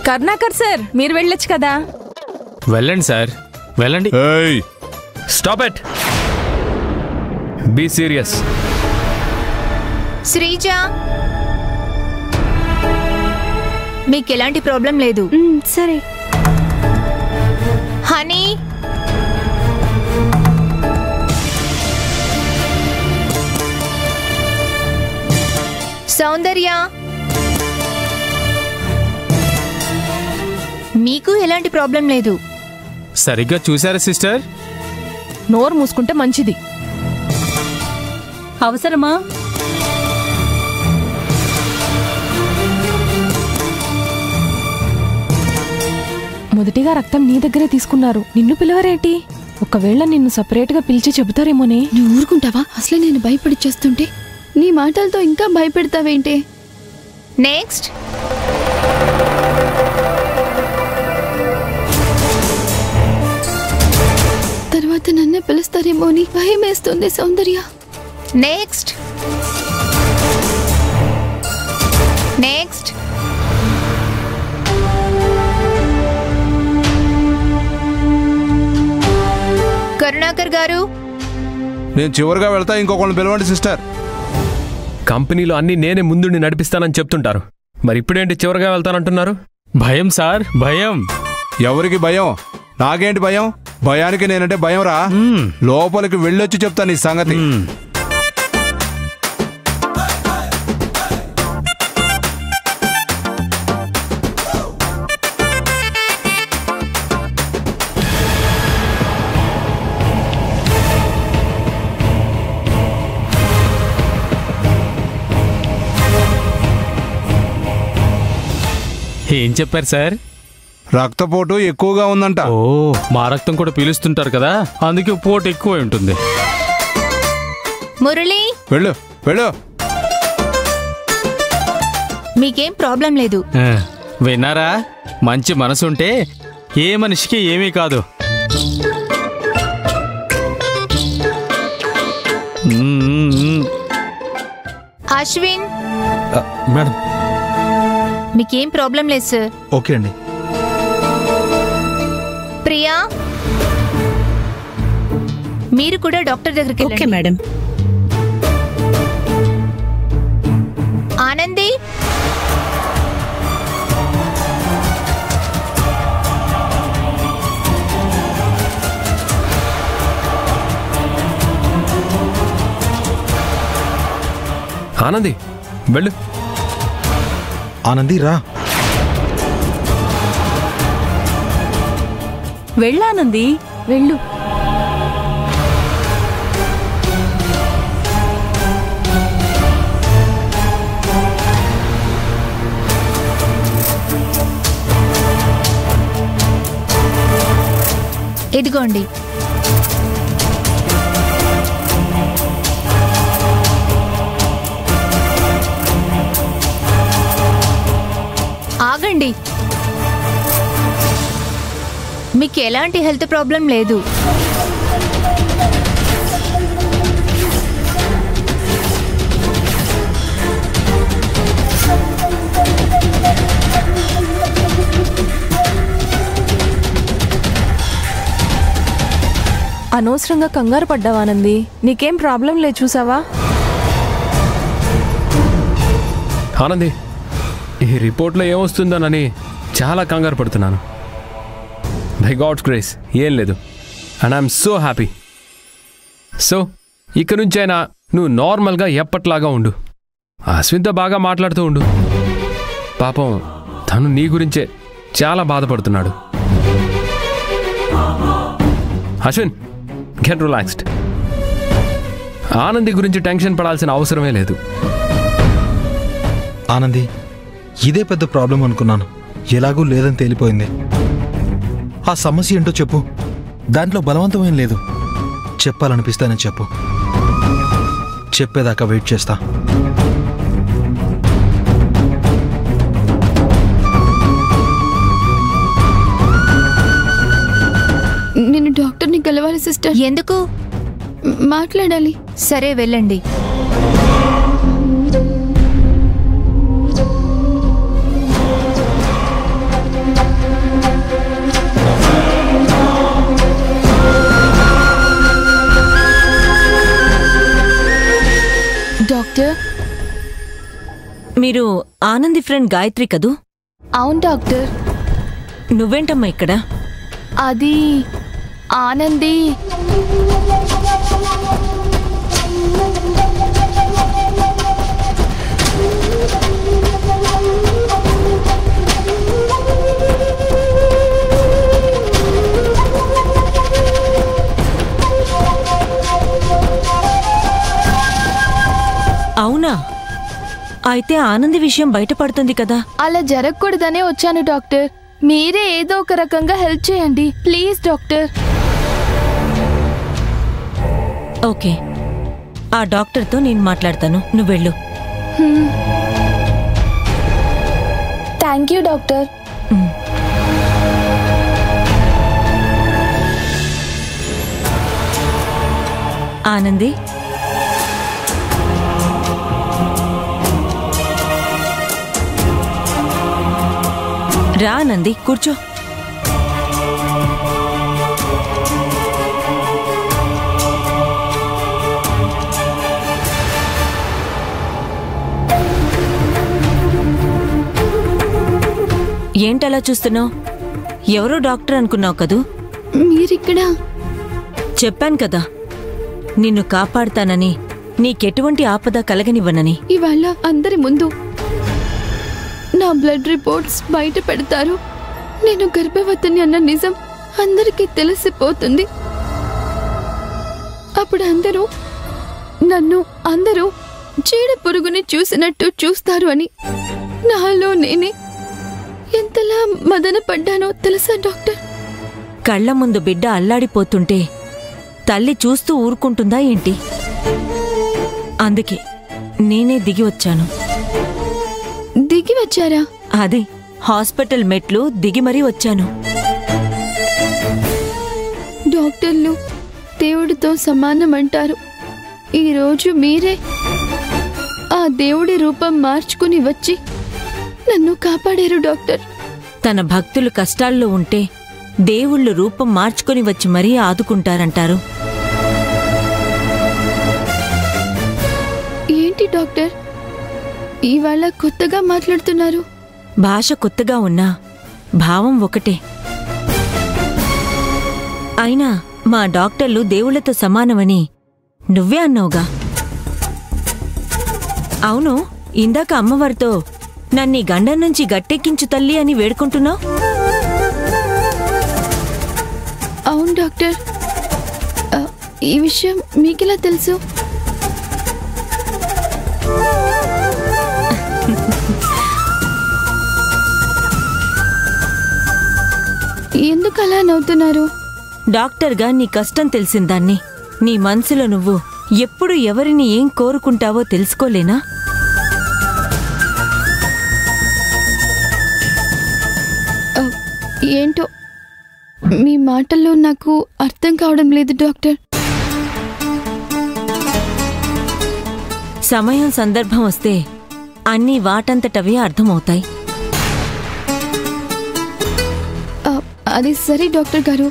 Karunakar sir మీరు వెళ్ళొచ్చు కదా. వెళ్ళండి సార్ వెళ్ళండి. Stop it. Be serious. Sreeja మీకు ఎలాంటి ప్రాబ్లం లేదు. సరే. హనీ సౌందర్య మీకు ఎలాంటి ప్రాబ్లం లేదు. సరిగ్గా చూసారా సిస్టర్? నోరు మూసుకుంటే మంచిది. అవసరమా? మొదటిగా రక్తం నీ దగ్గరే తీసుకున్నారు, నిన్ను పిలవరేంటి? ఒకవేళ నిన్ను సపరేట్గా పిలిచి చెబుతారేమోనే. నువ్వు ఊరుకుంటావా? అసలే నేను భయపడి చేస్తుంటే నీ మాటలతో ఇంకా భయపెడతావేంటి? నెక్స్ట్ తర్వాత నన్నే పిలుస్తారేమో అని భయం వేస్తుంది సౌందర్య. నెక్స్ట్ నెక్స్ట్ కరుణాకర్ గారు. నేను చివరిగా వెళ్తా, ఇంకొకళ్ళని పిలవండి సిస్టర్. కంపెనీలో అన్ని నేనే ముందుండి నడిపిస్తానని చెప్తుంటారు, మరి ఇప్పుడేంటి చివరిగా వెళ్తానంటున్నారు? భయం సార్, భయం. ఎవరికి భయం? నాకేంటి భయం? భయానికి నేనంటే భయం రా. లోపలికి వెళ్ళొచ్చి చెప్తాను ఈ సంగతి. ఏం చెప్పారు సార్? రక్తపోటు ఎక్కువగా ఉందంట. ఓ, మా రక్తం కూడా పీలుస్తుంటారు కదా, అందుకే పోటు ఎక్కువ ఉంటుంది. మురళి వెళ్ళు వెళ్ళు. మీకేం ప్రాబ్లం లేదు. విన్నారా? మంచి మనసుంటే ఏ మనిషికి ఏమీ కాదు. అశ్విన్ మేడం. మీకేం ప్రాబ్లం లేదు సార్. ఓకే అండి. ప్రియా మీరు కూడా డాక్టర్ దగ్గరికి ఓకే మేడం. ఆనంది ఆనంది వెళ్ళు. ఆనంది రా. వెళ్ళానంది, వెళ్ళు. ఇదిగోండి. ఆగండి. మీకు ఎలాంటి హెల్త్ ప్రాబ్లం లేదు. అనవసరంగా కంగారు పడ్డావానంది, నీకేం ప్రాబ్లం లేదు చూసావా? ఆనంది, ఈ రిపోర్ట్లో ఏమొస్తుందోనని చాలా కంగారు పడుతున్నాను. బై గాడ్స్ గ్రేస్ ఏం లేదు, and I'm so happy. So ఇక నుంచైనా నువ్వు నార్మల్గా ఎప్పట్లాగా ఉండు. అశ్విన్తో బాగా మాట్లాడుతూ ఉండు. పాపం తను నీ గురించే చాలా బాధపడుతున్నాడు. Ashwin, get relaxed. ఆనంది గురించి టెన్షన్ పడాల్సిన అవసరమే లేదు. ఆనంది, ఇదే పెద్ద ప్రాబ్లం అనుకున్నాను, ఎలాగూ లేదని తేలిపోయింది. ఆ సమస్య ఏంటో చెప్పు, దాంట్లో బలవంతమేం లేదు. చెప్పాలనిపిస్తేనే చెప్పు, చెప్పేదాకా వెయిట్ చేస్తా. నేను డాక్టర్ని కలవాలి సిస్టర్. ఎందుకు? మాట్లాడాలి. సరే వెళ్ళండి. మీరు ఆనంది ఫ్రెండ్ గాయత్రి కదూ? అవును డాక్టర్. నువ్వేంటమ్మా ఇక్కడ? అది ఆనంది. అవునా? అయితే ఆనంది విషయం బయటపడుతుంది కదా? అలా జరగకూడదనే వచ్చాను డాక్టర్. మీరే ఏదో ఒక రకంగా హెల్ప్ చేయండి ప్లీజ్ డాక్టర్. ఓకే, ఆ డాక్టర్తో నేను మాట్లాడతాను, నువ్వు వెళ్ళు. Thank you doctor. ఆనంది, రా ఆనంది, కూర్చో. ఏంటలా చూస్తున్నావు? ఎవరో డాక్టర్ అనుకున్నావు కదూ? మీరిక్కడ? చెప్పాను కదా, నిన్ను కాపాడుతానని, నీకెటువంటి ఆపద కలగనివ్వనని. ఇవాళ అందరి ముందు నా బ్లడ్ రిపోర్ట్స్ బయట పెడతారు. నేను గర్భవతిని అన్న నిజం అందరికీ తెలిసిపోతుంది. అప్పుడు అందరూ చీడ పురుగుని చూసినట్టు చూస్తారు అని నాలో నేనే ఎంతలా మదన పడ్డానో తెలుసా డాక్టర్? కళ్ల ముందు బిడ్డ అల్లాడిపోతుంటే తల్లి చూస్తూ ఊరుకుంటుందా ఏంటి? అందుకే నేనే దిగి వచ్చాను. దిగి వచ్చారా? అదే, హాస్పిటల్ మెట్లు దిగి మరీ వచ్చాను. డాక్టర్లు దేవుడితో సమానం అంటారు. ఈరోజు మీరే ఆ దేవుడి రూపం మార్చుకుని వచ్చి నన్ను కాపాడారు డాక్టర్. తన భక్తులు కష్టాల్లో ఉంటే దేవుళ్ళు రూపం మార్చుకుని వచ్చి మరీ ఆదుకుంటారంటారు. ఏంటి డాక్టర్ ఇవాళ కొత్తగా మాట్లాడుతున్నారు? భాష కొత్తగా ఉన్నా భావం ఒకటే. అయినా మా డాక్టర్లు దేవుళ్లతో సమానమని నువ్వే అన్నావుగా. అవును, ఇందాక అమ్మవారితో నన్నీ గండం నుంచి గట్టెక్కించు తల్లి అని వేడుకుంటున్నావు. అవును డాక్టర్, ఈ విషయం మీకెలా తెలుసు? ఎందుకు అలా నవ్వుతున్నారు? డాక్టర్గా నీ కష్టం తెలిసిందాన్ని, నీ మనసులో నువ్వు ఎప్పుడు ఎవరిని ఏం కోరుకుంటావో తెలుసుకోలేనా? ఏంటో మీ మాటల్లో నాకు అర్థం కావడం లేదు డాక్టర్. సమయం సందర్భం వస్తే అన్నీ వాటంతటవే అర్థమవుతాయి. అది సరే డాక్టర్ గారు,